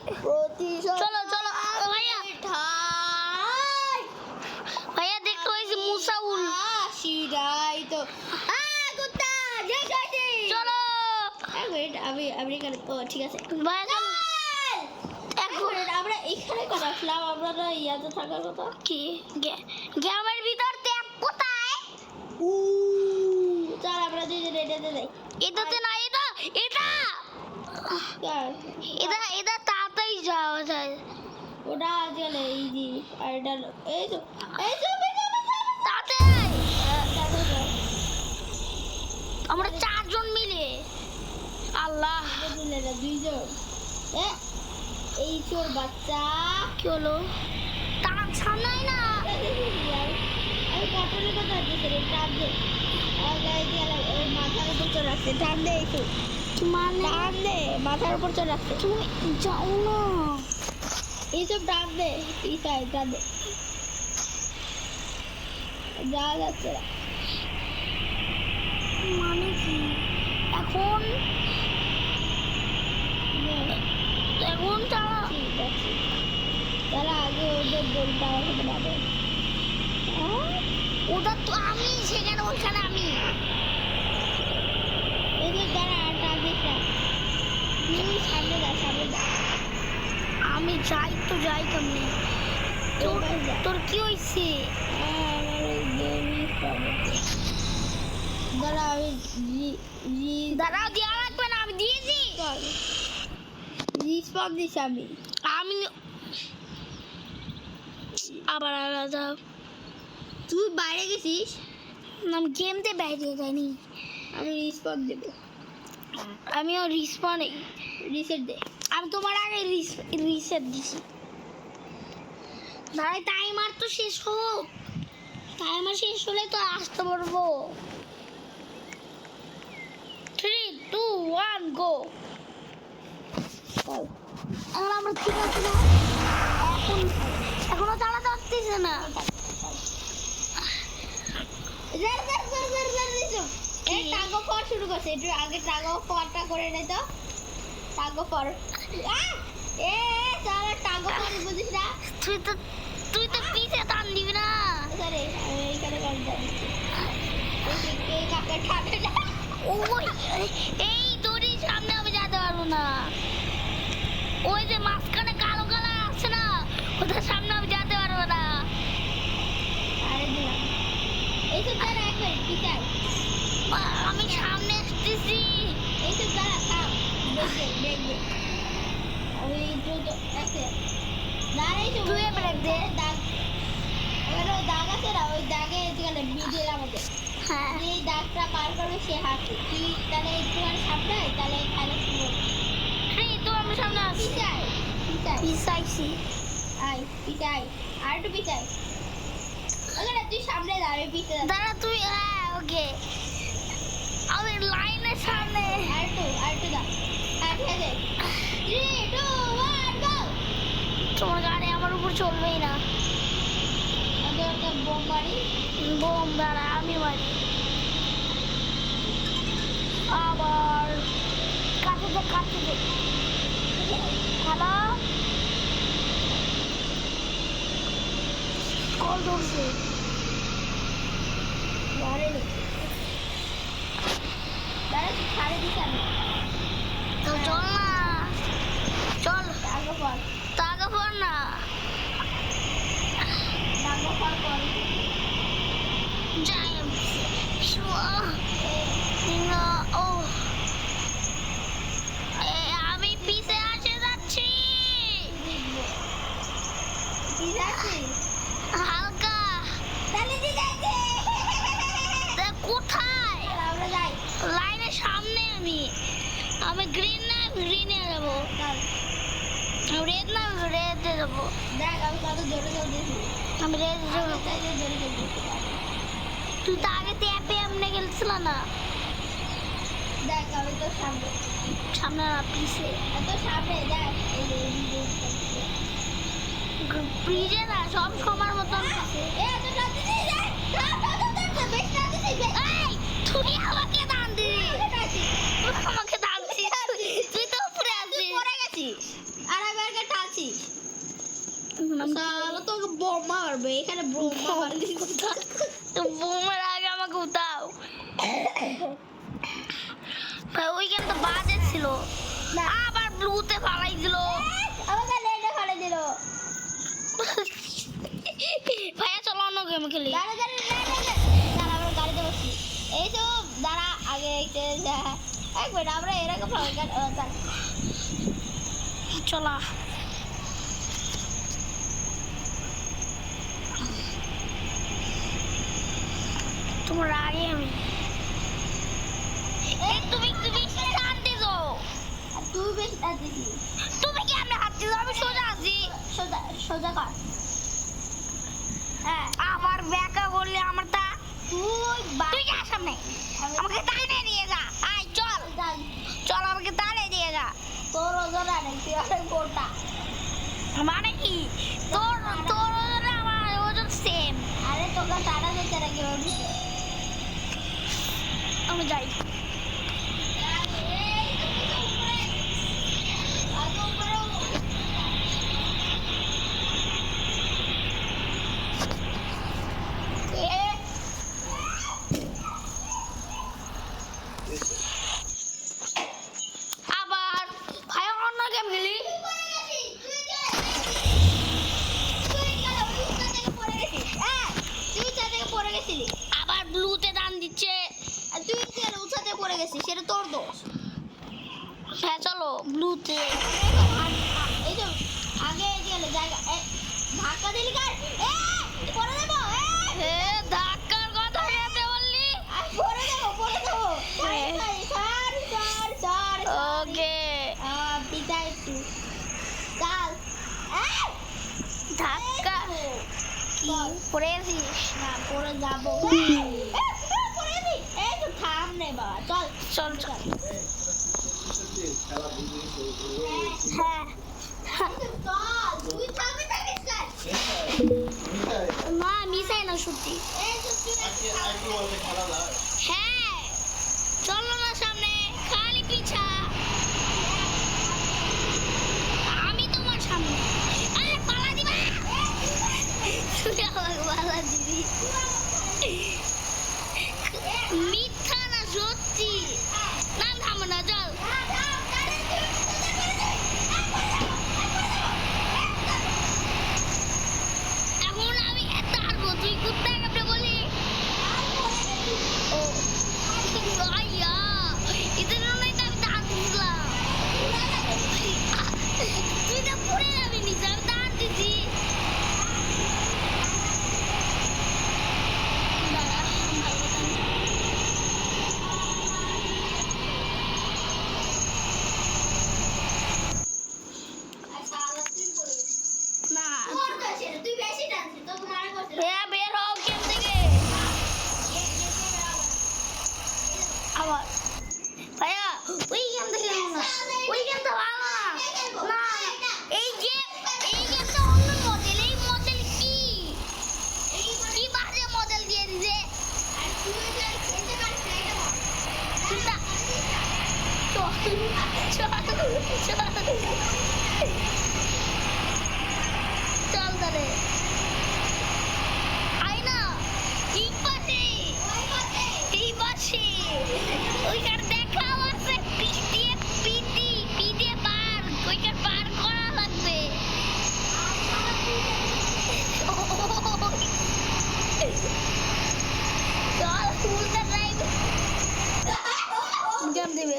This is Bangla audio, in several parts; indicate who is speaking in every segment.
Speaker 1: চলো চলো ভাইয়া ভাইয়া দেখতে পাইছি মুসাউল
Speaker 2: সিরাই তো কুত্তা যে যাইতে
Speaker 1: চলো
Speaker 2: আমি এখানে ঠিক আছে
Speaker 1: ভাইয়া চলো
Speaker 2: এখন আমরা এখানে কথা আসলাম আমরা তো ইয়াতে থাকার কথা
Speaker 1: কি গ্রামের ভিতর ত্যাগ কোথায়
Speaker 2: চল আমরা দুইজনে এটাতে যাই
Speaker 1: এটাতে না এটা এটা এটা এটা তাড়াতাড়ি যাওয়া যায়
Speaker 2: ওটা আজকাল ইজি আর এটা এই তো
Speaker 1: তাড়াতাড়ি আমরা চারজন মিলে আল্লাহ
Speaker 2: দুইজন এই চোর বাচ্চা
Speaker 1: কি হলো তার সামনে না
Speaker 2: আমি কটনের কথা হচ্ছে টান দে মাথার উপর চলে আসছে টান দে একটু
Speaker 1: মানে
Speaker 2: টান দে মাথার উপর চলে আসছে
Speaker 1: তুমি যাও না
Speaker 2: এইসব টান দে পিছায় টান দে যাওয়া যাচ্ছে না
Speaker 1: মানে কি এখন এখন তারা
Speaker 2: ঠিক আছে তারা আগে ওদের বলতে আমাকে পাবে
Speaker 1: ওটা তো আমি সেখানে ওইখানে আমি
Speaker 2: এদের দ্বারা টান দিস না তুই সামনে যা
Speaker 1: আমি যাই তো যাই কেমনে তোর কি হয়েছে
Speaker 2: আমার ওই গেমই প্রবলেম দাঁড়া আমি
Speaker 1: দাঁড়াও দেওয়া লাগবে না আমি দিয়েছি
Speaker 2: রিসপন্স দিস আমি
Speaker 1: আবার আলাদা
Speaker 2: তুই বাইরে গেছিস
Speaker 1: আমি গেমতে বাইরে যাইনি
Speaker 2: আমি রিসপন্স দেবো
Speaker 1: আমিও রিসপন্ড
Speaker 2: রিসেট দে
Speaker 1: আমি তোমার আগে রিসেট দিছি দাঁড়াই টাইমার তো শেষ হোক টাইমার শেষ হলে তো আসতে পারবো 3 2 1 গো এখন আমরা ঠিক আছে না এখনো চালাতে পারতেছে না
Speaker 2: এই টাগ অফ ওয়ার শুরু করছে একটু আগে টাগ অফ ওয়ারটা করে নে তো টাগ অফ ওয়ার এ সারা টাগ অফ ওয়ার বুঝিস না
Speaker 1: তুই তো পিছে টান দিবি না
Speaker 2: আরে আমি এইখানে কাজ করছি এই কাকে ঠাটে
Speaker 1: ওই এই দড়ির সামনে আমি যেতে পারবো না ওই যে মাঝখানে কালো কালো আছে না ওটার সামনে আমি যেতে পারবো না
Speaker 2: আরে দিলাম এইসব দ্বারা একবার পিছাই
Speaker 1: আমি সামনে আসতেছি
Speaker 2: এইসব দ্বারা থাম দেখবে ওই তো আছে দাঁড়াই তো
Speaker 1: তুই ব্রেক দে
Speaker 2: দাগ এবার ওই দাগ আছে না ওই দাগে এখানে বিজে আমাদের
Speaker 1: হ্যাঁ
Speaker 2: এই দাগটা পার করবে সে হাঁটবে তুই তাহলে একটুখানি সামনে আয়, তাহলে খেলা শুরু হবে
Speaker 1: তুই আমার সামনে আসছিস
Speaker 2: পিছাই পিছাই
Speaker 1: পিছাইছি
Speaker 2: আয় পিছাই আর একটু পিছাই ওখানে তুই সামনে দাঁড়াবে পিছাই
Speaker 1: দাঁড়া তুই হ্যাঁ ওকে আমি লাইনের সামনে
Speaker 2: আর একটু দাও আর ঠিক আছে 3 2 1 গো
Speaker 1: তোমার গাড়ি আমার উপর চলবেই না
Speaker 2: আগে ওটা বোম মারি
Speaker 1: বোম দাঁড়া আমি মারি আবার কাটে দে হ্যালো কল ধরছে
Speaker 2: দাঁড়াই দাঁড়া তুই ছাড়ে দিস আমি
Speaker 1: তো চল না চল
Speaker 2: আগে পর
Speaker 1: তাকে ফোন না
Speaker 2: আগে পর কর
Speaker 1: যাই ও আমি পিছে আসে যাচ্ছি হালকা
Speaker 2: তাহলে দি যাইতে
Speaker 1: কোথায়
Speaker 2: আমরা যাই
Speaker 1: লাইনের সামনে আমি গ্রিনে যাবো রেড না রেডে যাবো
Speaker 2: দেখ আমি কত জোরে চলতেছি
Speaker 1: আমি রেডে যাবো
Speaker 2: তাইলে জোরে চলতেছি
Speaker 1: তুই তো আগে ট্যাপে এমনি গেছিল না
Speaker 2: দেখ আমি তো সামনে
Speaker 1: সামনে না পিছে
Speaker 2: এত সামনে দেখ এই
Speaker 1: ব্রিজে না সব সময় মতন পিছে
Speaker 2: এত টানতে দেখ বেশ টানতে
Speaker 1: এই তুই আমাকে দান দিবি তুই আমাকে দান দিবি তুই তো উপরে আছিস
Speaker 2: পড়ে গেছিস আর আমি আছিস শালা তোকে বোমা মারবে এখানে বোমা মারলি
Speaker 1: বোমের আগে আমাকে উঠাও। ভাই ওইখানে তো বাজে ছিল, আবার ব্লুতে ফালাই দিল।
Speaker 2: আমাকে লেটে ফেলে দিল
Speaker 1: ভাইয়া চলো অন্য গেম খেলি।
Speaker 2: দাঁড়া আমরা গাড়িতে বসছি এই তো দাঁড়া আগে একটু এক মিনিট আমরা এরকম
Speaker 1: চলা তোমার আগে আমি তুমি শান্তি দো।
Speaker 2: তুই বেশ দিছি
Speaker 1: তুমি কি আমি হাঁটছি, আমি সোজা আছি।
Speaker 2: সোজা সোজা কর হ্যাঁ
Speaker 1: আবার ব্যাকা করলে আমার তা তুই যা সামনে,
Speaker 2: আমি
Speaker 1: আমাকে টানে নিয়ে যা। আয় চল চল, আমাকে টানে দিয়ে যা।
Speaker 2: তোর ওজন অনেক তুই অনেক গোটা
Speaker 1: মানে কি তোর তোর ওজন আমার ওজন সেম।
Speaker 2: আরে তোকে টানা যেতে নাকি
Speaker 1: আমি যাই। আবার ভাই অন্য গেম খেলি।
Speaker 2: পড়ে গেছিলি
Speaker 1: আবার ব্লুতে দান দিচ্ছে।
Speaker 2: আর তুই উঁচাতে পড়ে গেছিস সেটা তোর দোষ
Speaker 1: হ্যাঁ চলো ব্লুতে।
Speaker 2: এই যে আগে গেলে জায়গা ধাক্কা দিলি কার পড়ে দেবো
Speaker 1: হে ধাক্কার কথা কেটে বললি।
Speaker 2: পড়ে দেবো সর
Speaker 1: ওকে
Speaker 2: পিতা একটু চাল
Speaker 1: ধাক্কা কি পড়ে গেছিস?
Speaker 2: না পড়ে যাবো এই তো থাম নে বাবা চল
Speaker 1: চল চল। হ্যাঁ
Speaker 2: তুই থামবি
Speaker 1: না মিশাই না সত্যি। হ্যাঁ চলো না সামনে, খালি পিছা। আমি তোমার সামনে। আরে পালা দিবা, তুই আমাকে পালা দিবি। মিথ্যা না সত্যি। না থামো না চল। এখন আমি তারবো, তুই কুত্তা কাপড়ে বলি। ও আইয়া ইদের নাই তো আমি দাঁত দিলাম। তুই তো পড়ে যাবি নিচে, আমি দাঁত দিছি। দাঁড়া, ভালো কথা না। না
Speaker 2: তুই বেশি টানছিস তো মনে করছিস
Speaker 1: ভাইয়া বের হও গেম থেকে। আবার ভাইয়া ওই গেম থেকে না, ওই গেমটা ভালো না। না এই গেমটা অন্য মডেল। এই মডেল কি কি বাজে মডেল দিয়ে দিছে। চল তাহলে আই না এই পাশে ওইখানে দেখা আছে পিটিয়ে পার ওইখানে পার করা লাগবে। চল ফুলটা ড্রাইভ গেম দেবে।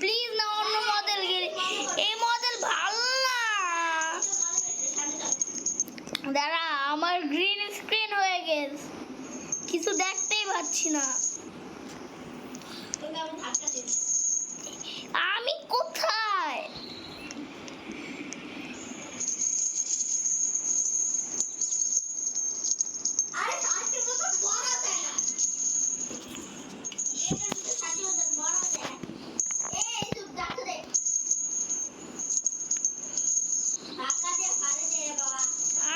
Speaker 1: প্লিজ না অন্য মডেল গিয়ে, এই মডেল ভালো না। দাঁড়া আমার গ্রিন স্ক্রিন হয়ে গেছে, কিছু দেখতেই পাচ্ছি না। আমি কোথায়?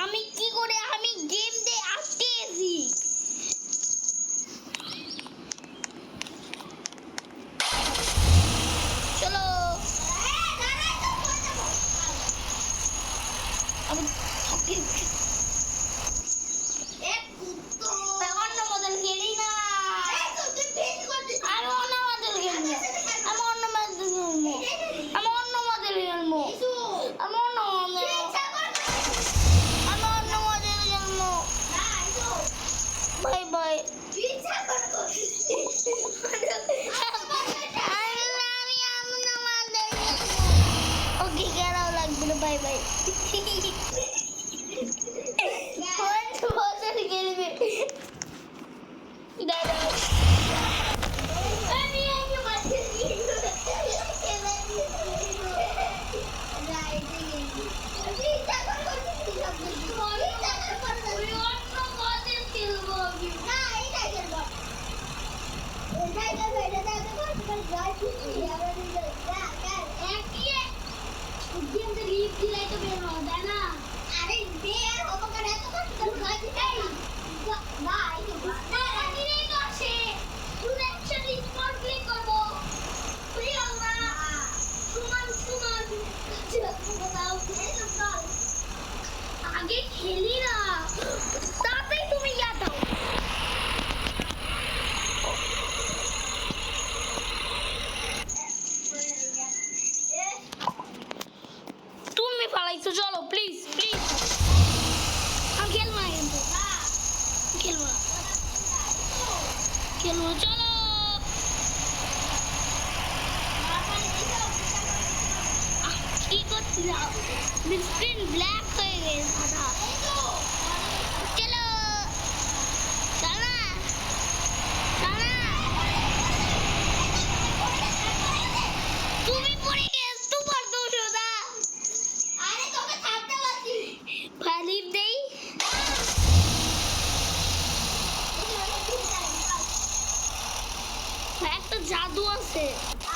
Speaker 1: আমি কি করে আমি গেম দিয়ে আটকে গেছি। ভাই
Speaker 2: পিছা করো
Speaker 1: ওকে গেরাও লাগবে না বাই বাই বছর খেলবে দাঁড়াও
Speaker 2: আমি বাচ্চা আগে খেলি না তাতেই তুমি ইয়া দাও
Speaker 1: তুমি পালাইছো চলো প্লিজ প্লিজ আমি খেলবো না কিন্তু খেলবো না খেলবো চলো কি করছিলাম স্ক্রিন ব্ল্যাক হয়ে গেছে সাদা চলো চলো না চলো না তুমি পড়ে গেছ তোমার দোষ ওটা
Speaker 2: আরে তোকে থামতে বলছি
Speaker 1: ফালিপ দেই একটা জাদু আছে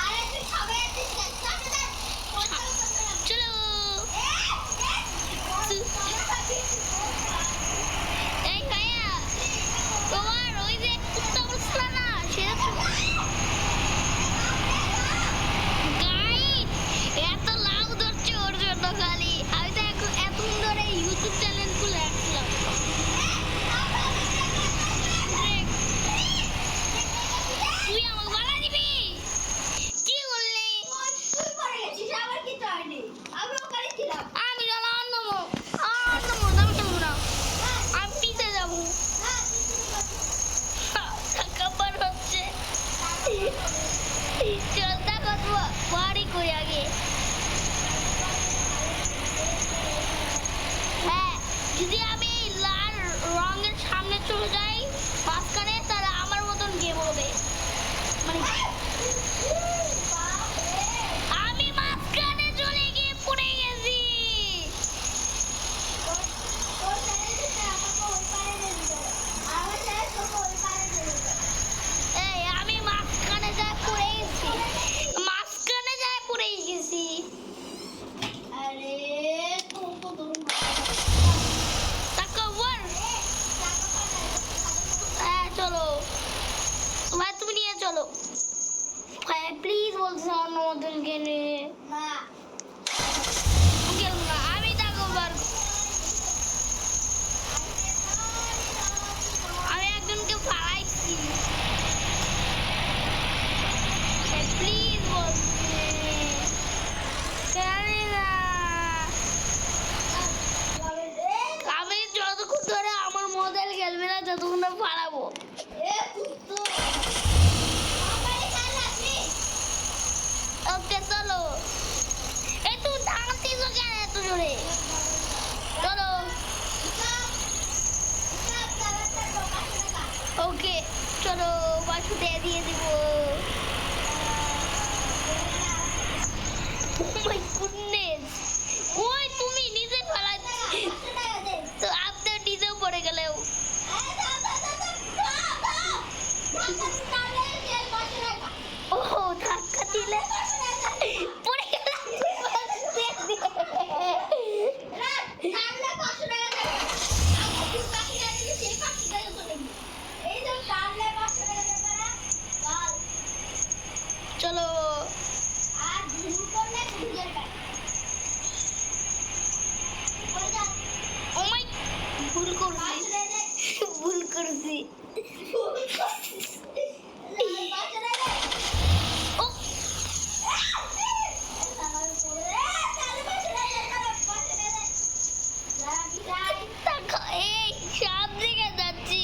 Speaker 2: আরে তুই সবাই আছিস
Speaker 1: চলো এই ভাইয়া তোমার ওই যে কুত্তা বসলা না সেটা গাইড এত লাভ ধরছে ওর জন্য খালি আমি তো এখন এতক্ষণ ধরে ইউটিউব চ্যানেল খুলে রাখছিলাম তুই আমাকে বাধা দিবি কি করলি
Speaker 2: তুই পড়ে গেছিস আমার কিছু হয়নি আমি ওখানে ছিলাম
Speaker 1: আমি গেলাম অন্য আমি খেলবো না আমি পিছে যাবো কাবার হচ্ছে চলতা কত বাড়ি কই আগে হ্যাঁ যদি আমি লাল রঙের সামনে চলে যাই মাঝখানে তাহলে আমার মতন গেম হবে মানে আমি মাঝখানে চলে গিয়ে পড়ে গেছি এই আমি মাঝখানে যা পড়ে গেছি মাঝখানে যা পড়ে গেছি তাকবর হ্যাঁ চলো ভাই তুমি নিয়ে চলো ভাই প্লিজ বলছি অন্য মতন গেলে গেলাম না আমি তাকবর আমি একজনকে ফালাইছি প্লিজ বলছি জানি না আমি যতক্ষণ ধরে আমার মডেল খেলবে না ততক্ষণ আমি ফালাবো ওকে চলো এই তুমি থামতিস কেন এত জোরে চলো ওকে চলো বাসু দিয়ে দিব Oh my goodness! ওই তুমি নিজে ফালাচ্ছি তো আপনি নিজেও পড়ে গেলেও ও ধাক্কা দিলে পড়ে গেলাম চলো ও মাই ভুল করছি ও এই সব দিকে যাচ্ছি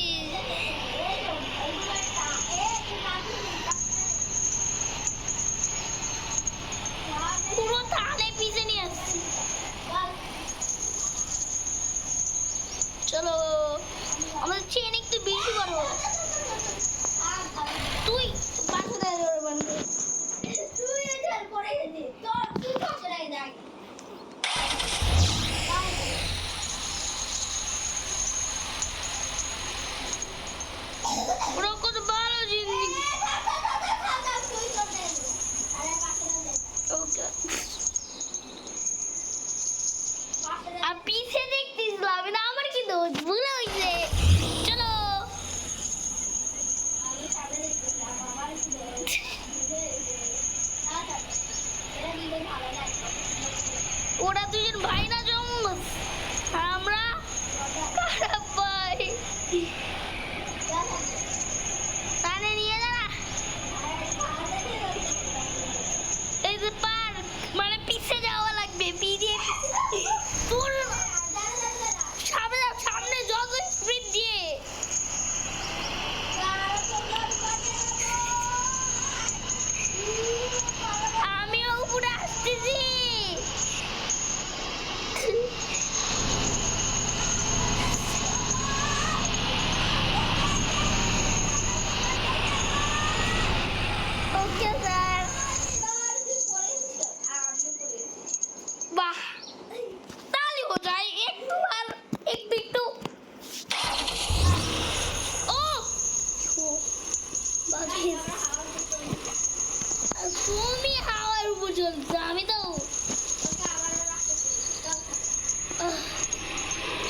Speaker 1: তুমি হাওয়ার উপর চলছো, আমি তো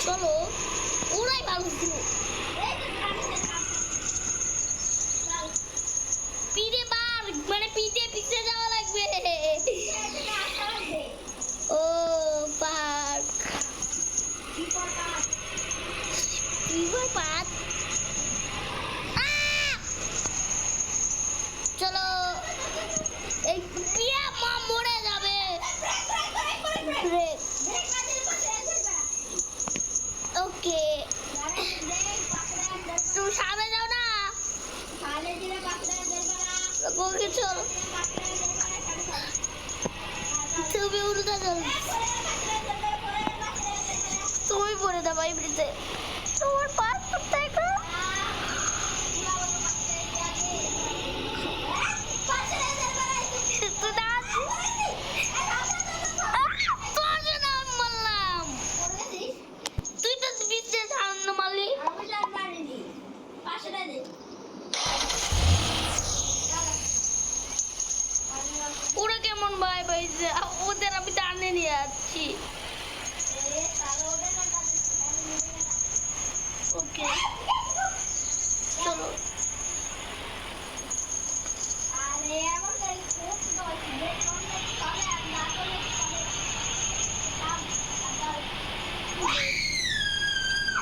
Speaker 1: চলো ওরাই ভালো ছিল। পিঠে বার মানে পিঠে পিছে যাওয়া লাগবে। ও পার্ক পার্ক চলো এই পিয়া মা মরে যাবে। ওকে তুমি সামনে যাও না ওকে চলো তুমি উল্টা চল তুমি পড়ে দাও এমনিতে তোমার পাস কোথায় গো ওরা কেমন ভাই পাইছে ওদের আমি টানে নিয়ে যাচ্ছি। ওকে চলো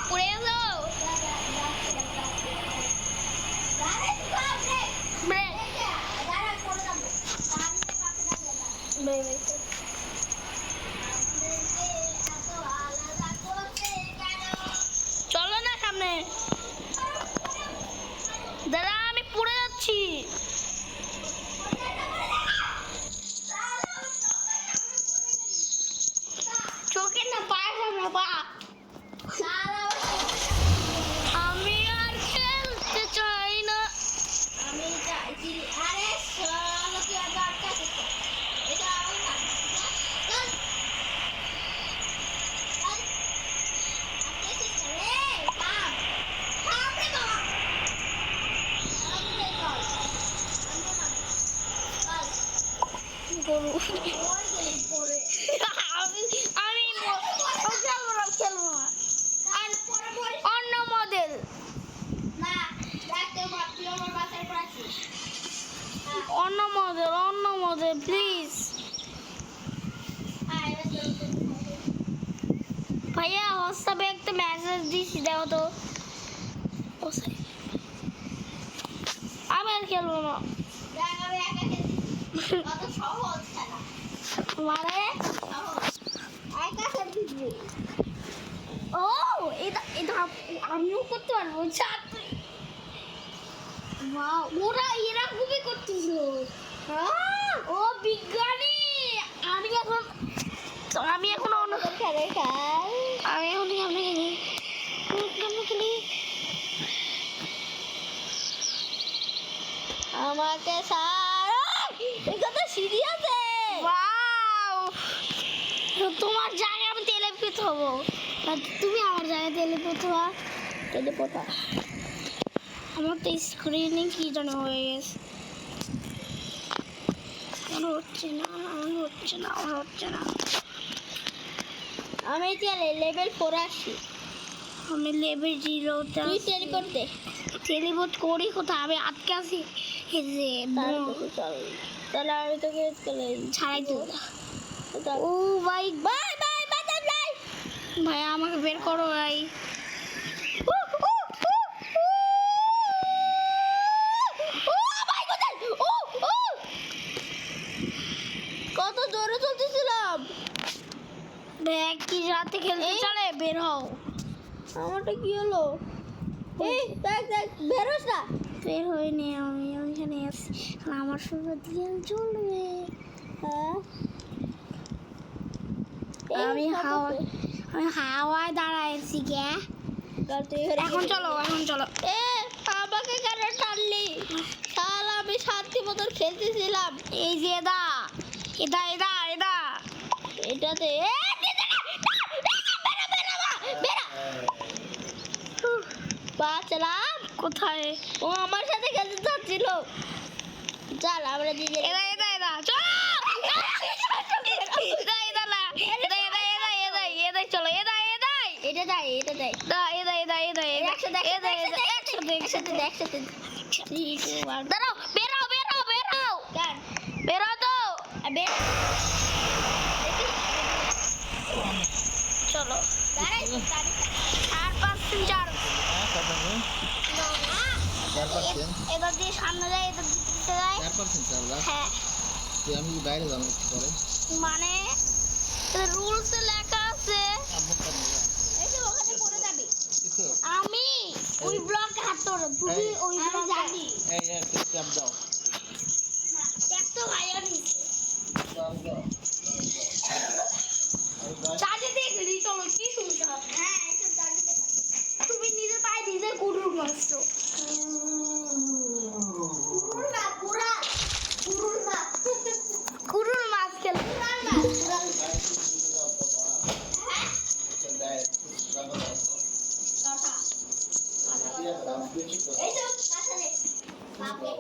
Speaker 1: পড়ে গেলো চলো না সামনে দাদা আমি পড়ে যাচ্ছি। চোখে না পায়ে সামনে পা আমি আর খেলতে চাই না।
Speaker 2: আমি চাইছি আরে চলো কি আর আটকা আছে এটা আমি না চল আরে রে কাম কাম রে বাবা আমি কল
Speaker 1: গরু
Speaker 2: ওই গেলি পরে
Speaker 1: আমি খেলবো না
Speaker 2: আর পরে পরে
Speaker 1: অন্য মডেল
Speaker 2: না দেখতে পাচ্ছি আমার বাসায় পড়াচ্ছি
Speaker 1: অন্য মডেল প্লিজ ভাইয়া হোয়াটসঅ্যাপে একটা মেসেজ দিছি দাও তো। আমি আর খেলবো না
Speaker 2: দেখ আমি একা খেলছি কত সহজ খেলা
Speaker 1: মানে
Speaker 2: সহজ একা খেলছি
Speaker 1: ও এটা এটা আমিও করতে পারবো ছাত্রী ওয়াও ওরা এরকমই করতেছিল। ও বিজ্ঞানী আমি এখন অন্য
Speaker 2: খেলে খেল
Speaker 1: আমি এখন কেমনে খেলি
Speaker 2: আমাকে স্যার এটা সিঁড়ি আছে
Speaker 1: ওয়াও তোমার জায়গায় আমি টেলিপোর্ট হবো আর তুমি আমার জায়গায় টেলিপোর্ট হওয়া আমার তো স্ক্রিনে কি জানো হয়ে গেছে আমার হচ্ছে না
Speaker 2: আমি লেভেল 4 আসি
Speaker 1: আমি লেভেল 0
Speaker 2: তুই টেলিপোর্ট দে
Speaker 1: টেলিপোর্ট করি কোথায় আমি আটকে আছি এই যে
Speaker 2: চল তাহলে আমি তোকে
Speaker 1: ছাড়াই দিও ও ভাই
Speaker 2: বাই বাই বাই
Speaker 1: ভাই আমাকে বের করো ভাই
Speaker 2: কত জোরে চলতেছিলাম
Speaker 1: দেখ কি রাতে খেলতে চলে বের হও
Speaker 2: আমারটা কি হলো এই দেখ দেখ বেরোস না
Speaker 1: বের হয়নি আমি ওইখানে আছি আমার সুন্দর দিয়ে চলবে
Speaker 2: হ্যাঁ
Speaker 1: আমি হাওয়ায় দাঁড়াইছি গে এখন চলো
Speaker 2: এ আমাকে কেন টানলি শাল আমি শান্তি মতন খেলতেছিলাম
Speaker 1: এই যে
Speaker 2: এটাতে বাঁচলাম
Speaker 1: কোথায়?
Speaker 2: ও আমার সাথে খেলতে যাচ্ছিল। চল আমরা দিদি
Speaker 1: এদা এদা এদা চলো এদা এদা না এদা এদা এদা এদা এদা চলো এদা এদা
Speaker 2: এটা দেয় এটা দেয়
Speaker 1: দা এদা এদা এদা
Speaker 2: একসাথে
Speaker 1: এদা এদা
Speaker 2: একসাথে একসাথে একসাথে 3 2 1
Speaker 1: দাঁড়াও বেরাও বেরাও বেরাও
Speaker 2: গান
Speaker 1: বেরাও তো
Speaker 2: আবে
Speaker 1: চলো
Speaker 2: দাঁড়াই
Speaker 1: আর 5 4
Speaker 3: হ্যাঁ কত নেই 4%
Speaker 1: এদা দিয়ে সামনে যায় এদা দিতে যায়
Speaker 3: 4% চাল
Speaker 1: হ্যাঁ
Speaker 3: তুই আমি বাইরে যাবো একটু পরে
Speaker 1: মানে রুলসে লেখা আছে
Speaker 3: আব্বু কাজ
Speaker 2: এই যে ওখানে পড়ে যাবি
Speaker 3: কিছু
Speaker 1: আমি ওই ব্লকে হাত তোর তুমি ওই
Speaker 2: আমি
Speaker 1: ব্লকে
Speaker 2: জানি
Speaker 3: এই একটু চাপ দাও
Speaker 1: এক তো ভাইয়া নিছে
Speaker 3: চাপ দাও
Speaker 1: চার্জে দিয়ে গেলি চলো কি সমস্যা হবে
Speaker 2: হ্যাঁ এটা চার্জে দে
Speaker 1: তুমি নিজে পায়ে নিজে কুড়ুর মারছো
Speaker 2: পুরো না পুরা পুরো না
Speaker 1: কুড়ুর মাছ খেল
Speaker 2: পুরা না পুরা কথা এই তো কাছে নে বাপে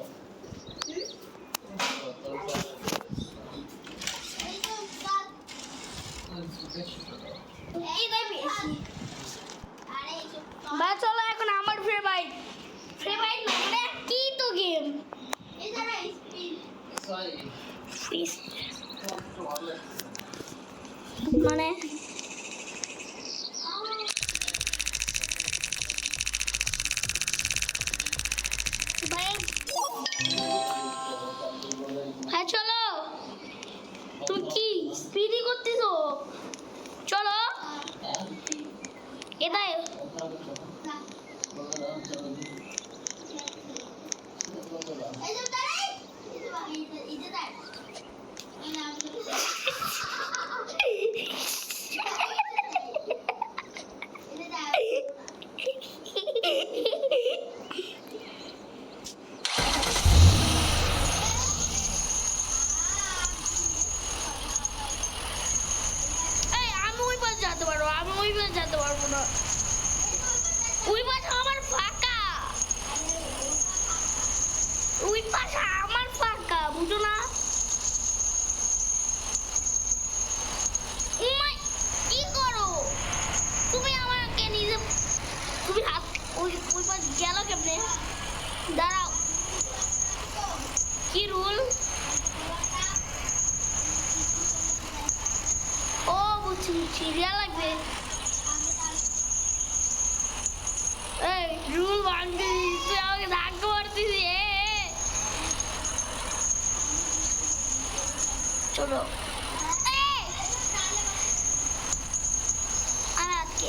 Speaker 2: এই তো বাপ এই দে বেশি আরে এই তো
Speaker 1: বা চলো এখন আমার ফেভারিট ফেভারিট না মানে কি তো গেম
Speaker 2: এই যারা স্পিড
Speaker 1: মানে ভাই হ্যাঁ চলো তুমি কি স্পিডই করতেছো চলো এটাই
Speaker 2: এই তো দাঁড়াই এই তো ভাই এই যে দাঁড়াই এই না এই দাঁড়াই
Speaker 1: এই আমি ওই পাশে যেতে পারবো আমি ওই পাশে যেতে পারবো না ওই পাশে আমার ফাঁকা ওই পাশে আমার ফাঁকা বুঝো না উম্মাই, কি করো তুমি আমাকে নিজে তুমি হাত ওই ওই পাশে গেল কেমনে দাঁড়াও কি রুল ও বুঝছি বুঝছি রিয়া লাগবে এই রুল ভাঙতে তুই আমাকে ধাক্কা মারতিস চলো এই, আমি আটকে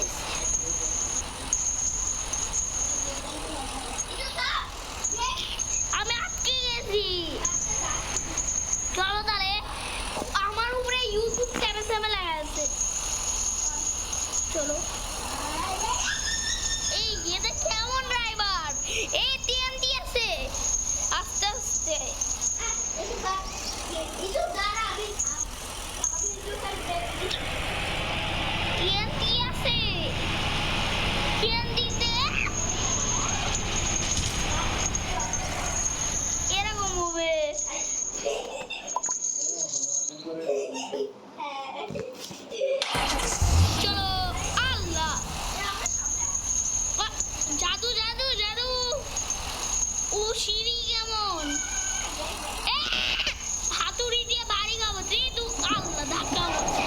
Speaker 1: আমি আটকে গেছি চলো তাহলে আমার উপরে ইউটিউব চ্যানেল লেখা আছে চলো এই এটা কেমন ড্রাইভার এই টিএনটি আছে আস্তে আস্তে
Speaker 2: এই তো দাঁড়া আমি
Speaker 1: টিএনটি আছে টিএনটিতে এরকম হবে চলো আল্লাহ জাদু জাদু জাদু ও সিঁড়ি কেমন এ, হাতুড়ি দিয়ে বাড়ি খাবো তুই আল্লাহ ধাক্কা মারছে।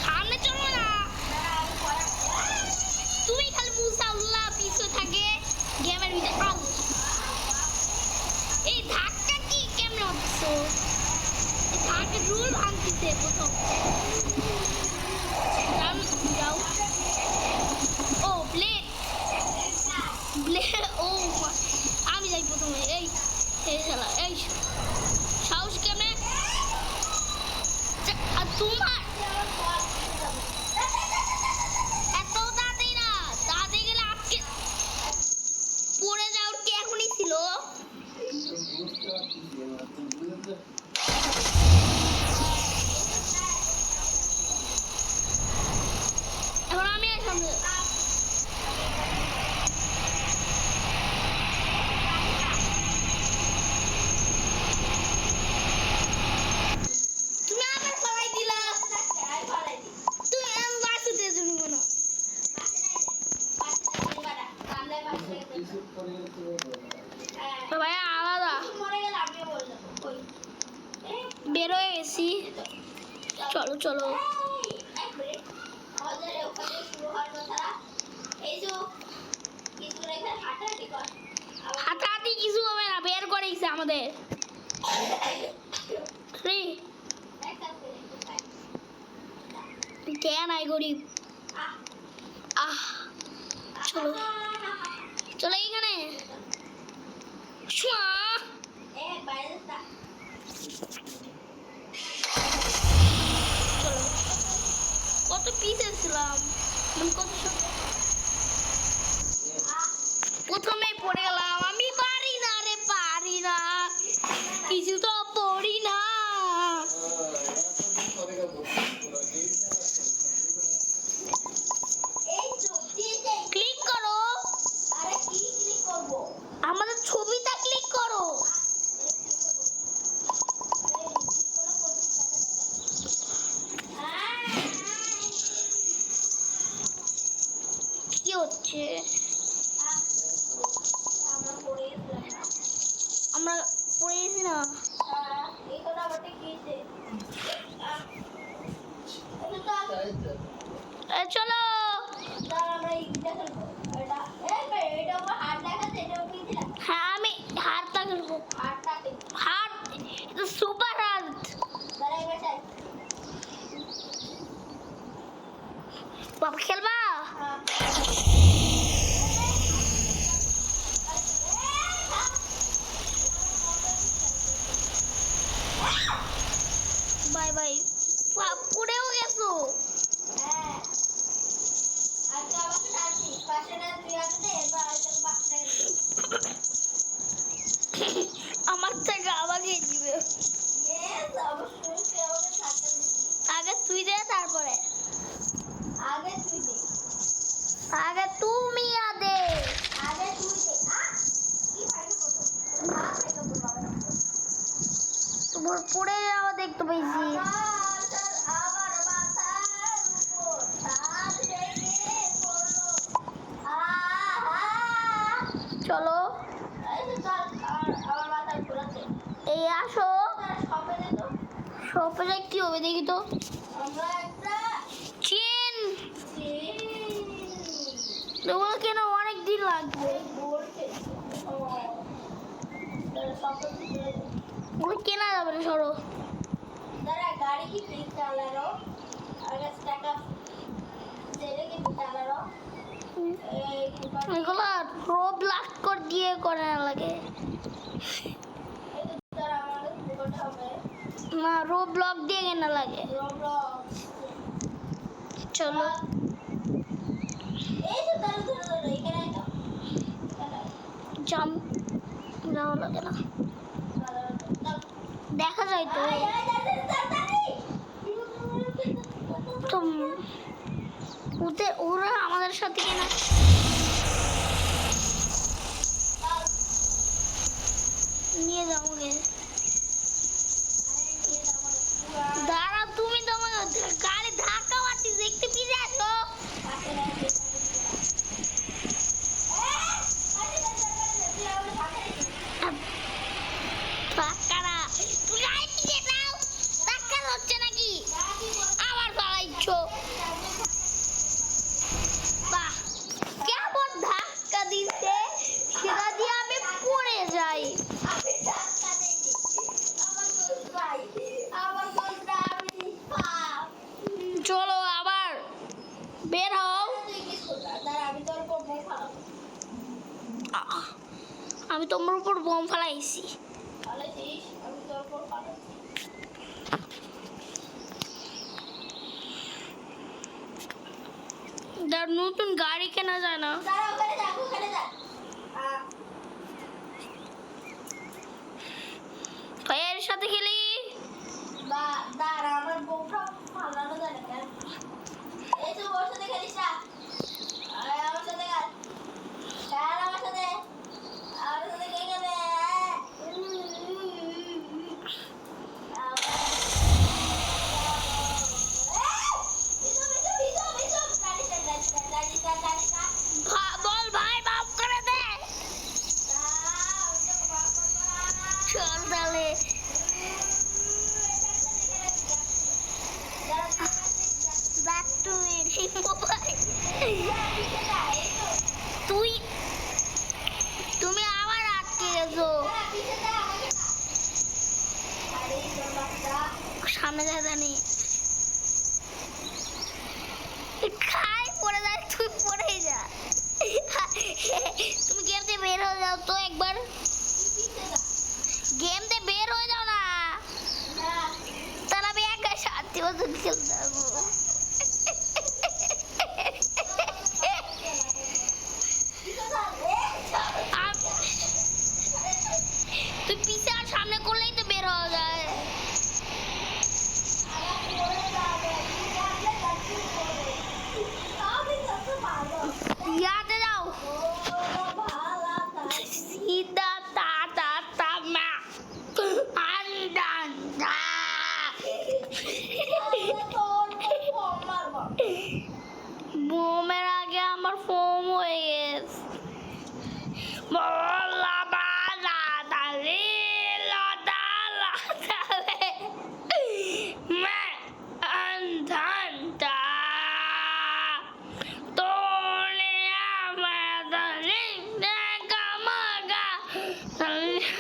Speaker 1: সামনে চলো না তুমি খালি মুসাউল্লাহ পিছু থাকে গেমের ভিতরে আল্লাহ এই ধাক্কা কি কেমন হচ্ছে ধাক্কা রুল ভাঙতেছে প্রথম যাও ও প্লেট তো ভাইয়া আলাদা
Speaker 2: মরে গেলে আমিও বললাম ওই
Speaker 1: বের হয়ে গেছি। চলো চলো
Speaker 2: এক মিনিট আমাদের ওখানে শুরু হওয়ার কথা এই যে কিছু রেখে হাঁটাহাঁটি কর
Speaker 1: হাঁটাহাঁটি কিছু হবে না, বের করে দিছে আমাদের। রে কেন আই গরিব। আহ চলো চলো এখানে শুয়া।
Speaker 2: বাইরে
Speaker 1: চলো কত পিছে ছিলাম, কত প্রথমে পড়ে গেলাম। আমি পারি না রে, পারি না, কিছু তো পড়ি না। ক্লিক করো,
Speaker 2: আরে কি ক্লিক করবো
Speaker 1: আমাদের ছবিটা ক্লিক করো। কি হচ্ছে? আমরা পড়ে গেছি না। চলো হ্যাঁ আমি হারটা খেলবো। হার সুপার হার। বাবা খেলবা? Bye bye. পড়েও গেছো। আমার থেকে আমাকে দিবে। আগে তুই দে, তারপরে আগে তুমি দে। তোমার পড়ে যাওয়া দেখতে পেয়েছি। চলো এই আসো। শপে কি হবে দেখি তো। চেন ওগুলো কেন অনেক দিন লাগবে। ওগুলো কেনা যাবে না, সরো।
Speaker 2: गाड़ी की ब्रेक डाला रहो अगर स्टैक अप तेरे की डाला रहो
Speaker 1: এগুলো রোব লাক করে দিয়ে করে না লাগে না, রোব ব্লক দিয়ে কেনা লাগে। চলো জাম্প যাওয়া লাগে না, দেখা যায় তো। তো ওরা আমাদের সাথে কিনা নিয়ে যাও গে। দাঁড়া, তুমি তোমার গাড়ি ধাক্কা মারছি, দেখতে পিছে আসো। ধাক্কাটা তুমি গাড়ি পিছে যাও। ধাক্কা হচ্ছে নাকি? আবার পালাইছ। বাহ, কেমন ধাক্কা দিতে, সেটা দিয়ে আমি পড়ে যাই। চলো আবার বের হও। আমি তোমার উপর বোম ফেলাইছি। নতুন গাড়ি কেনা যায় না। ভাইয়ের সাথে খেলি।
Speaker 2: আমার বউটা ফালানো যায় না। এই তো ওর সাথে খেলিস না। আমার সাথে আমার সাথে কে খেলবে?
Speaker 1: বল
Speaker 2: এই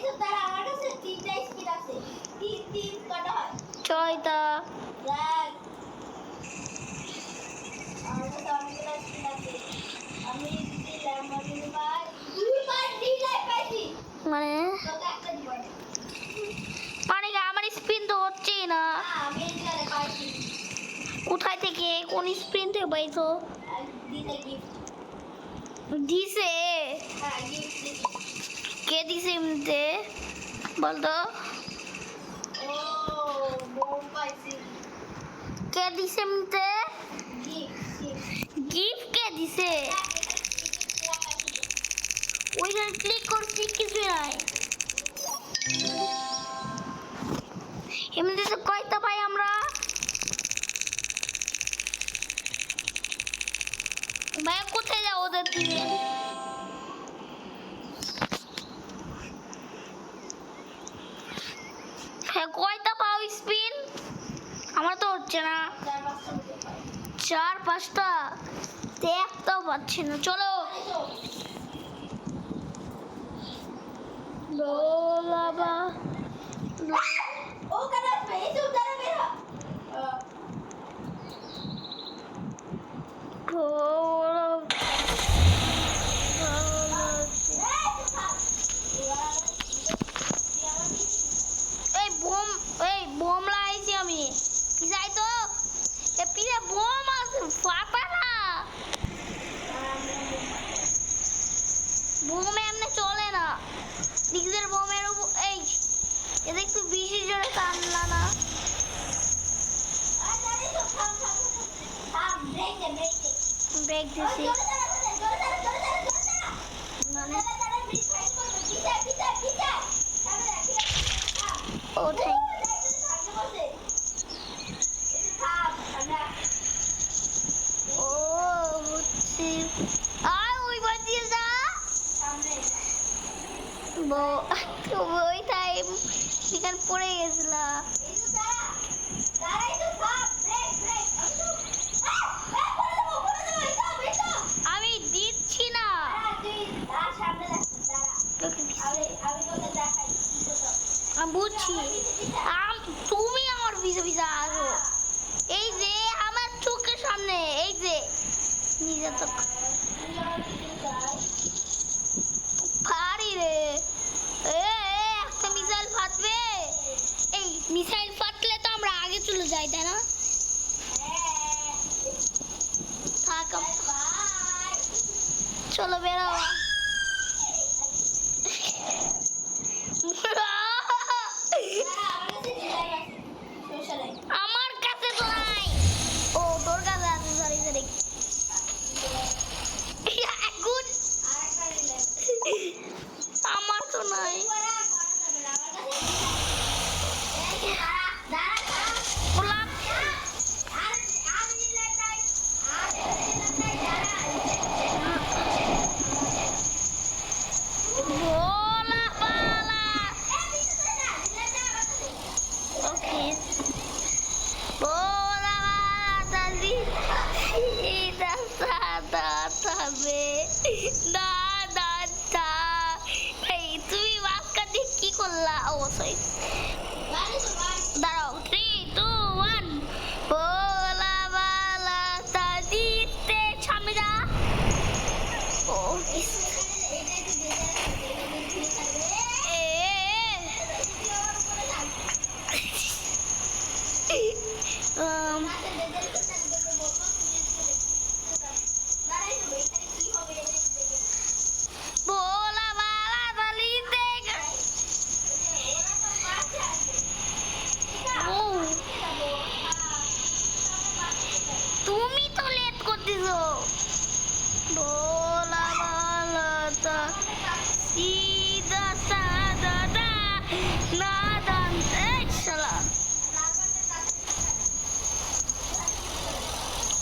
Speaker 2: তো তারা আমার কাছে তিনটা স্পিন আছে তিন তিন কটা হয়
Speaker 1: ছয়টা।
Speaker 2: দেখ আমার কাছে অনেকগুলো স্পিন আছে আমি দিলাম আমি ভাই দুইবার দিলাই পাইছি
Speaker 1: মানে
Speaker 2: তোকে একটা দিব না
Speaker 1: মানে কি আমার স্পিন তো হচ্ছেই না।
Speaker 2: আমি দিলাই পাইছি
Speaker 1: কোথায় থেকে কোন স্পিন থেকে পাইছো?
Speaker 2: দিলে গিফট
Speaker 1: দিছে?
Speaker 2: হ্যাঁ গিফট
Speaker 1: কে দিছে এমনিতে বলতো?
Speaker 2: ও বউ পাইছি
Speaker 1: কে দিছে এমনিতে?
Speaker 2: গিফট
Speaker 1: গিফট কে দিছে? ওইখানে ক্লিক করছি কিছু নাই। এমনিতে তো কয়টা পাই আমরা? ভাইয়া কোথায় যাও ওদের দিকে? হ্যাঁ কয়টা পাও স্পিন? আমার তো হচ্ছে না। 4-5টা একটাও পাচ্ছি না। চলো লোলাবা
Speaker 2: ও কাটা এই তো দাঁড়া বেরা
Speaker 1: এই বোম লাগাইছি আমি। যাই তো এ পিছে বোম আছে ফাটা না। বোমে এমনি চলে না। ডিগজের বোমের উপর এই এটা একটু বেশি জোরে টানলা না। ব্রেক দিছি মানে ও থ্যাংক ও হচ্ছে আর ওই বাড়ি যা ওই টাইম চিকেন পড়ে গেছিলা। আমি দিচ্ছি না। আমি বুঝছি তুমি আমার ভিজা ভিজা আসো। এই যে আমার চোখের সামনে এই যে নিজে তো পারি রে। একটা মিসাইল ফাটবে। এই মিসাইল ফাটলে তো আমরা আগে চলে যাই তাই না? থাক চলো বেরো। আমার কাছে তো নাই। ও তোর কাছে আছে সরি সরি। গুড আমার তো নাই। গোলাপ ভোলা পালা ওকে ভোলা দাদি এটা সাদা তবে না দাদা। এই তুমি মাস্কা দিয়ে কি করলা? ও সরি দাঁড়াও 3, 2, 1 ভোলা বালা দাদিতে সামনে যা। ও ভোলা বালা দাদিতে ও তুমি তো লেট করতেছো। ভোলা বালা দা সিধা সাদা দা না দান এই শালা।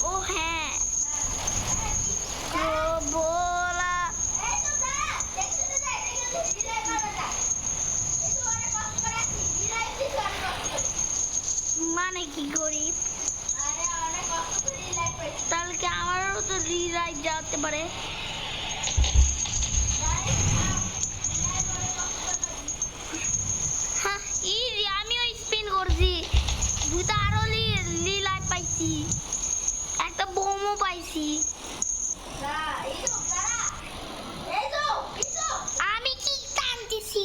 Speaker 1: ও হ্যাঁ ভোলা মানে কি গরিব তাহলে কি আমারও তো রিরাইট যেতে পারে? হ্যাঁ, আমিও স্পিন করছি, দুটো আরো রিলাইট পাইছি, একটা বোমও পাইছি। আমি কি টানতেছি?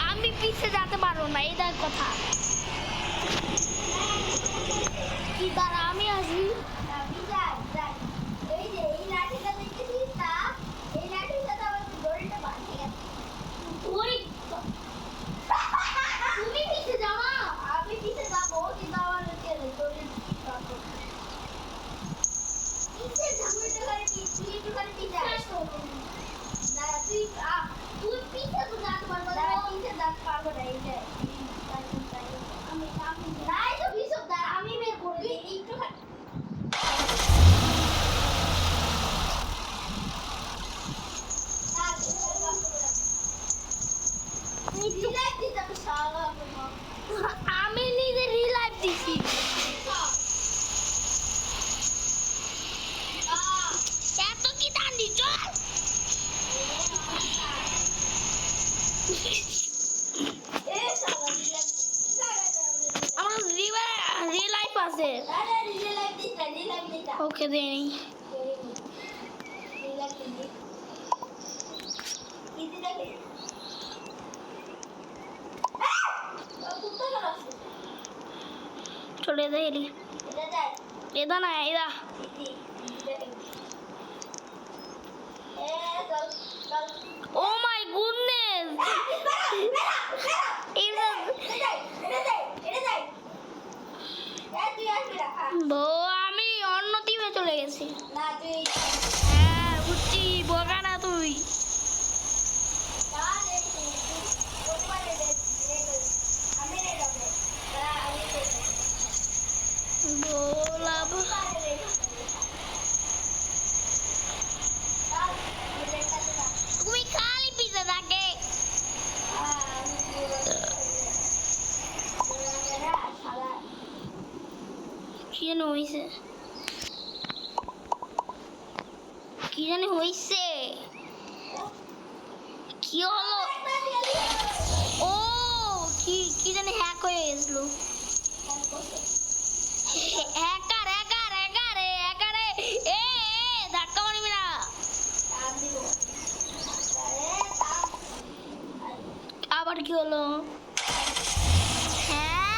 Speaker 1: আমি পিছে যেতে পারবো না, এটার কথা। কি দাঁড়া, আমি আসি। তুমি পিছে যাও না।
Speaker 2: আমি পিছে যাবো কিন্তু আমার পিছে যাবো একটুখানি তুই একটুখানি পিছে তুই পিছে তো যেতে পারবো না, পিছে যেতে পারবো না। এই যে আমি নাই তো বিশপ দাঁড়া, আমি বের করে দিই একটুখানি।
Speaker 1: আমি নিজে রিলাইভ দিছি। এত কি টানি, চল। আমার রিলাইভ আছে। ওকে দেই। চলে যাই। এদা না, এদা। Oh my goodness! আমি অন্য টিমে চলে গেছি। হ্যাঁ বুঝছি, বোকা না তুই। গোলাপ তুমি খালি পিছে থাকে। কি জানি হয়েছে, কি জানি হয়েছে, কি হলো? ও কি কি জানি হ্যাক হয়ে গেছিল। হ্যাকার হ্যাকার হ্যাকার হ্যাকার, এ ধাক্কা মারবি না। আবার কি হলো? হ্যাঁ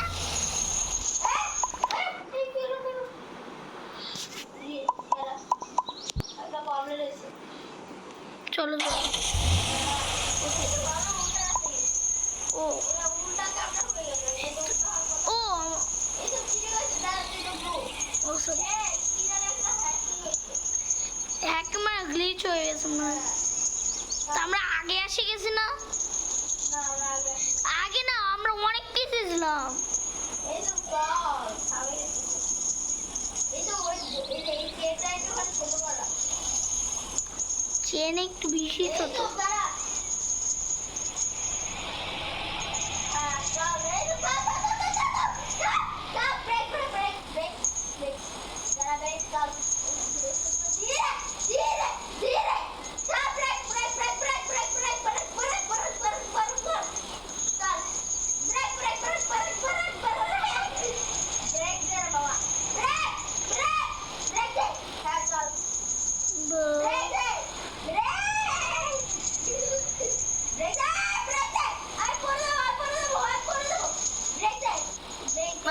Speaker 1: চলো চলো। ও ও ও সরি, হ্যাক মানে গ্লিচ হয়ে গেছে মনে হয়। তা আমরা আগে এসে গেছি না? আগে না, আমরা অনেক পিছে ছিলাম। চেন একটু বেশি ছোট।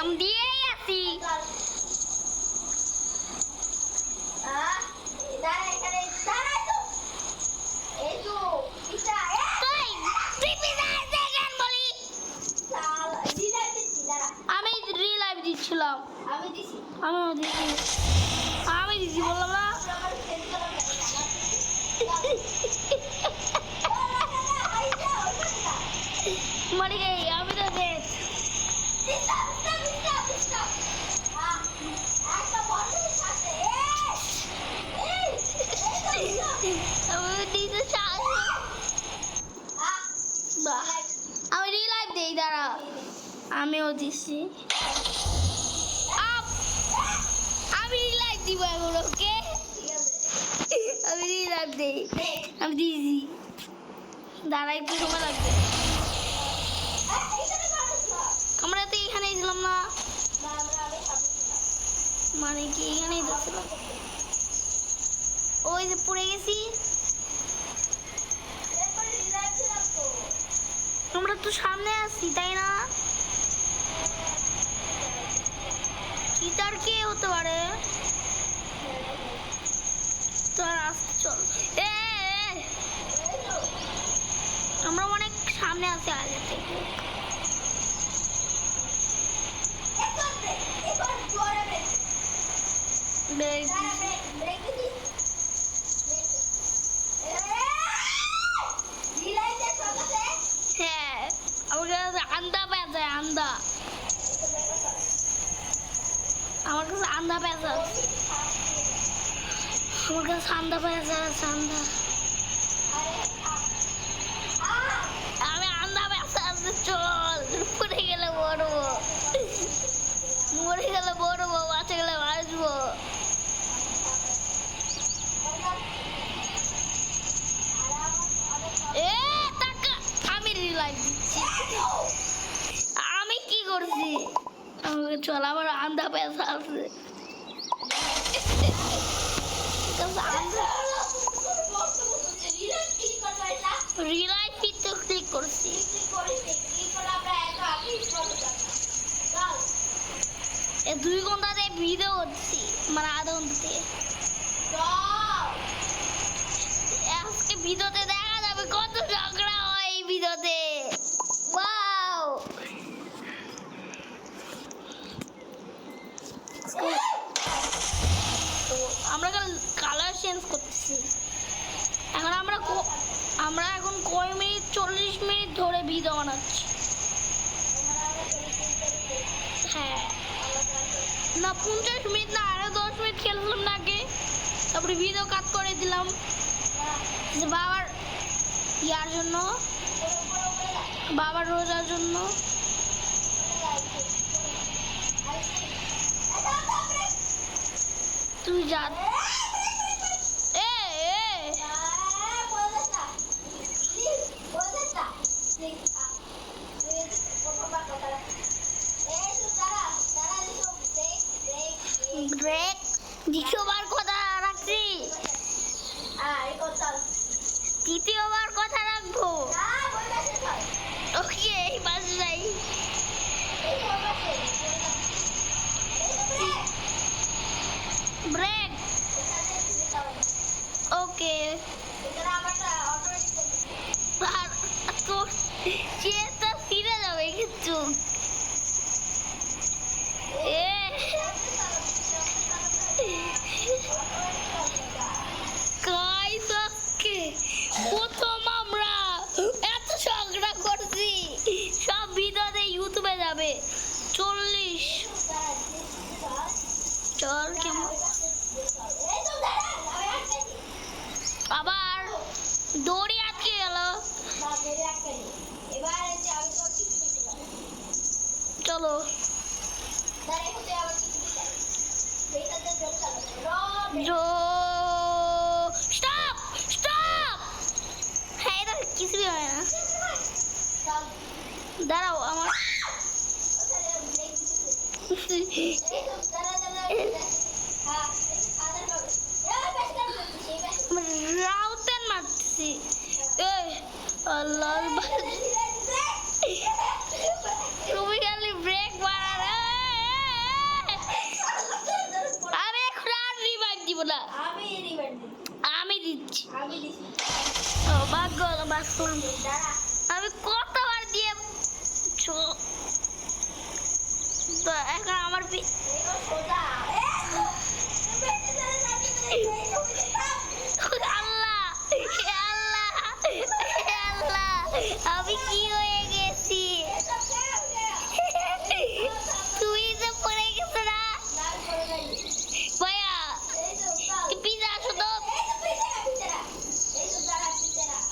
Speaker 1: আমি দিয়েই আছি। আমি রিলাইভ দিচ্ছিলাম। আমি দিছি বললাম না। মরে গেই আমি তো আমি রিলাইভ দেই, দাঁড়া। আমিও দিছি। আমি রিলাইভ দিব এখন, ওকে? আমি রিলাইভ দেই। আমি দিছি। দাঁড়া, একটু সময় লাগবে। আমরা তো এখানেই ছিলাম না, মানে কি এখানেই তো ছিলাম। ওই যে পড়ে গেছি। আমরা তো সামনে আছি, তাই না? চিতার কে হতে পারে? তোর আসতে চল। আমরা অনেক সামনে আছি আগে থেকে। হ্যাঁ, আমার কাছে আন্দা পেঁচা, আন্দা। আমার কাছে আন্দা পেঁচা আছে। আমার কাছে আন্দা পেঁচা আছে, আন্দা। আমি আন্দা পেঁচা আছে, চল। মরে গেলে মরবো, মরে গেলে মরবো, বাঁচে গেলে বাঁচবো। আমি রিলাইভ দিচ্ছি। আমি কি করছি? আমাকে চল, আমার আন্দা পেঁচা আছে। রিলাইভ তো ক্লিক করছি। এ 2 ঘন্টাতে ভিডিও করছি, মানে আধা ঘন্টাতে। আজকে ভিডিওতে দেখা যাবে কত ঝগড়া হয় এই ভিডিওতে। ওয়াও, তো আমরা কালার চেঞ্জ করতেছি এখন। আমরা এখন কয় মিনিট, 40 মিনিট ধরে ভিডিও বানাচ্ছি। হ্যাঁ, না 50 মিনিট না, আরো 10 মিনিট খেললাম না আগে, তারপরে ভিডিও কাট করে দিলাম যে বাবার ইয়ার জন্য, বাবার রোজার জন্য। তুই যা। ব্রেক দ্বিতীয়বার কথা রাখছি, তৃতীয়বার কথা রাখবো। ওকে, এই পাশে যাই। ব্রেক, ওকে। আর তোর চেষ্টা ফিরে যাবে কিন্তু। প্রথম আমরা এত ঝগড়া করছি, সব ভিডিওতে ইউটিউবে যাবে। 40 চল, কেমন আবার দড়ি আটকে গেল। চলো, স্টপ স্টপ। হ্যাঁ, এটা কিছুই হয় না। দাঁড়াও, আমার রাউতেন মারছি। আল্লাহ, তুমি খালি ব্রেক মারা। আমি এখন আর রিভাইভ দিব না, আমি দিচ্ছি। ভাগ্য বাঁচলাম। আমি কতবার দিয়ে এখন আমার আল্লাহ আল্লাহ আল্লাহ, আমি কি হয়ে গেছি? তুই যে পড়ে গেছে না ভাইয়া, পিজা আসো তো।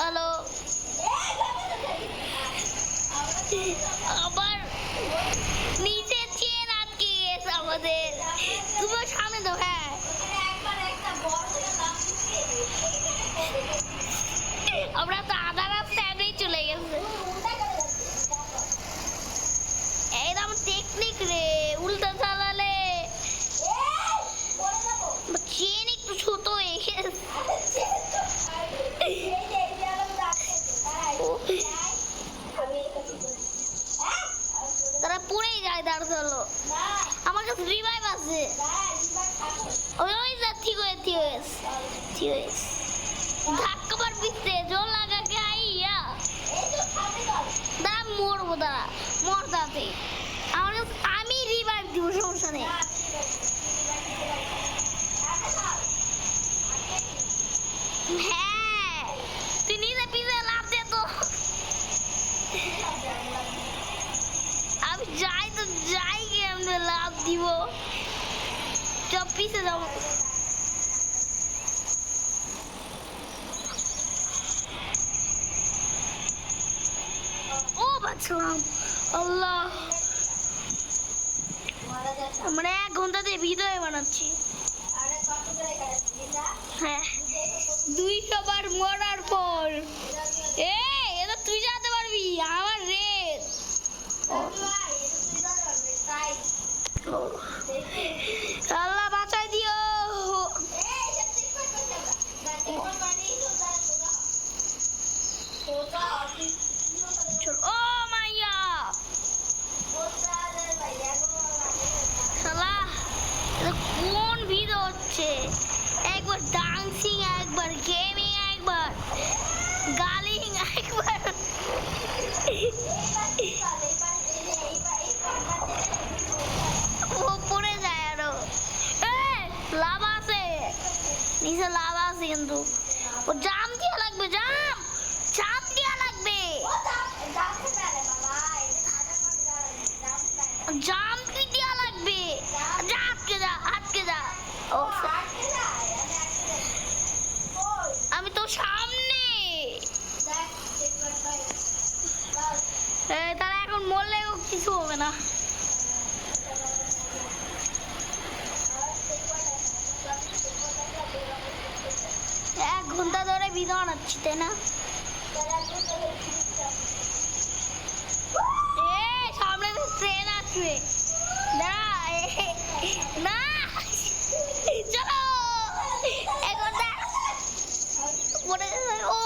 Speaker 1: হ্যালো, আবার নিচে চেন আটকে গেছে আমাদের। তুমি সামনে দাও। হ্যাঁ আমরা তো আধা রাস্তায় চলে গেছে। একদম টেকনিক রে, উল্টা চালালে চেন একটু ছোট হয়ে গেছে। তারা পড়েই যায়, দাঁড় চলো। আমার কাছে রিভাইভ আছে। ওই যা, ঠিক হয়েছে ঠিক হয়েছে। ধাক্কা মার পিছতে জোর লাগা কে আইয়া দাঁড়া, মরবো, দাঁড়া মর দাঁতে। আমার কাছে, আমি রিভাইভ দিব, সমস্যা নেই। হ্যাঁ তুই নিজে পিছে লাভ দে তো। আমি যাই তো যাই, কেমনে লাভ দিব? চপ পিছে যাবো। ও বাঁচলাম, আল্লাহ। আমরা 1 ঘন্টা দিয়ে ভিডিও বানাচ্ছি। হ্যাঁ 200 বার মরার পর এটা তুই যেতে পারবি, আমার রেস। আল্লাহ বাঁচাই দিও। ও মাইয়া শালা, এটা কোন ভিডিও হচ্ছে? একবার ডান্সিং, একবার গেমিং, একবার গালিং, একবার ও পড়ে যায় আরো। লাভ আছে নিচে, লাভ আছে কিন্তু। ও জাম দিয়া লাগবে, জাম দিয়া লাগবে। জাম কি দিয়া লাগবে? যা, আটকে যা। ও আমি তো সামনে। তারা এখন মরলেও কিছু হবে না। এক ঘন্টা ধরে ভিডিও বানাচ্ছি, তাই না? সামনে তো ট্রেন আসবে। না চলো, এখন ও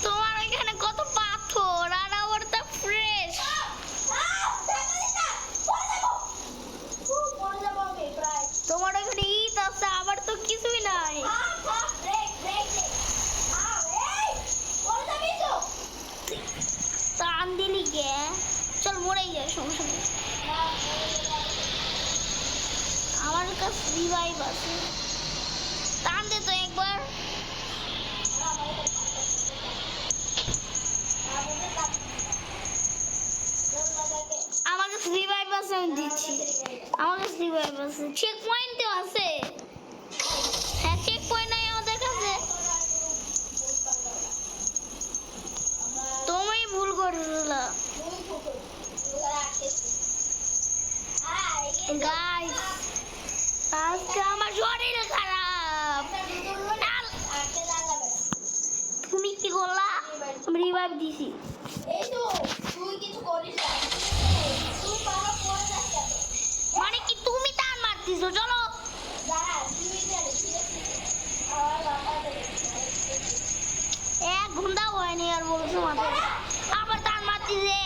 Speaker 1: তোমার এখানে কত পাথর, আর আমার তো ফ্রেশ। তোমার ওখানে ইট আছে, আমার তো কিছুই নাই। টান দিলি কে? চল মরেই যায়, সমস্যা নেই। আমার কাছে রিভাইভ আছে, টান দে তো একবার। আমার কাছে রিভাইভ আছে, আমি দিচ্ছি। আমার কাছে রিভাইভ আছে, চেক পয়েন্টও আছে। হ্যাঁ চেক পয়েন্ট নাই আমাদের কাছে। তুমি ভুল করলা গাইস, আজকে আমার শরীর খারাপ। তুমি কি করলা? আমি রিভাইভ দিছি। মানে কি তুমি টান মারতেছো? চলো, 1 ঘন্টা হয়নি আর বলছো মাত্র, আবার টান মারতেছে।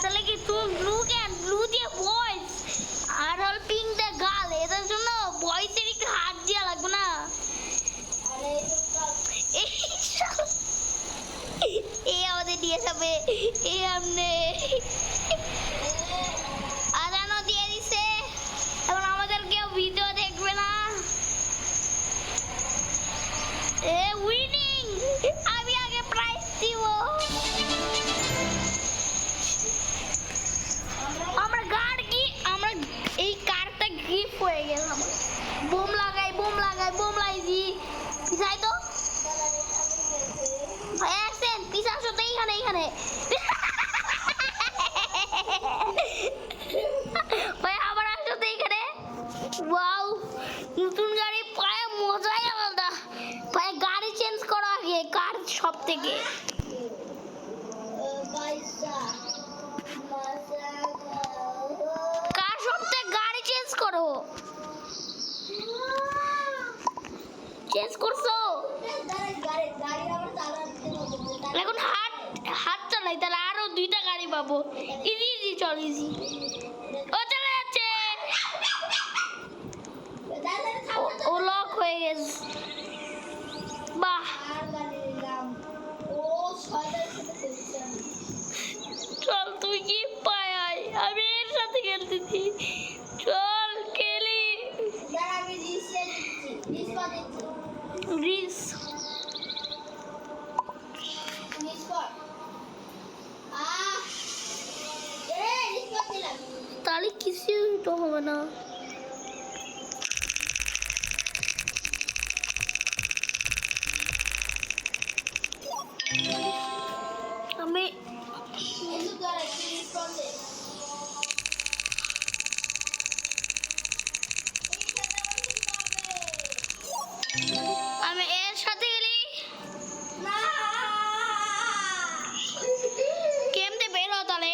Speaker 1: তাহলে কি তুমি ব্লু দিয়ে ভয়েস আর হল পিঙ্ক দিয়ে গাল, এটার জন্য ভয়েসের একটু হাত দেওয়া লাগবে না? এই আমাদের দিয়ে যাবে, এই আমনে আদানো দিয়ে দিছে। এখন আমাদের কেউ ভিডিও দেখবে না। উইনি সব থেকে। কার সব থেকে গাড়ি চেঞ্জ করো, চেঞ্জ করছো? এখন হাত হাত চালাই, তাহলে আরো 2টা গাড়ি পাবো। ইজি ইজি, চল ইজি। ও চলে যাচ্ছে, ও লক হয়ে গেছে। বাহ, চল তুই কি পায়, আমি এর সাথে খেলতেছি। চল খেলি। রিস তাহলে কিছু তো হবে না। আমি আমি এর সাথে গেলি। কেমনে বের হও তাহলে?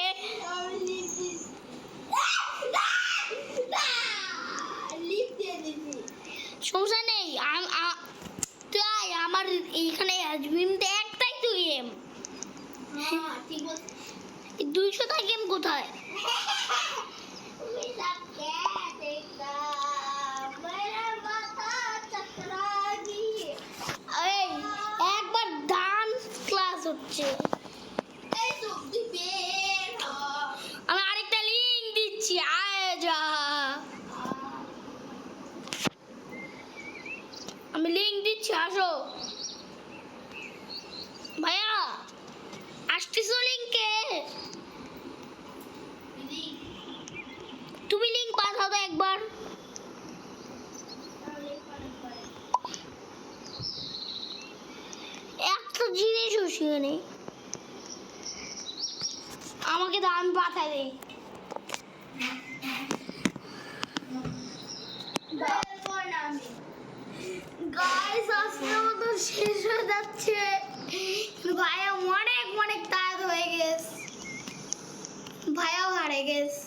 Speaker 1: সমস্যা নেই, তুই আয় আমার এইখানে আসবি। একটাই তো গেম, 200টা গেম কোথায়? এই একবার ডান্স ক্লাস হচ্ছে, আমি আরেকটা লিংক দিচ্ছি, আয় যা। আমি লিংক দিচ্ছি, আসো ভাইয়া। আসতেছো লিংকে? তুমি লিংক পাঠাও তো একবার। একটা জিনিসও শিখে নেই, আমাকে তো আমি পাঠাই দিই। গাইস আজকে মতো শেষ হয়ে যাচ্ছে। ভাইয়া অনেক অনেক তাড়াতাড়ি হয়ে গেছে, ভাইয়াও হারে গেছে।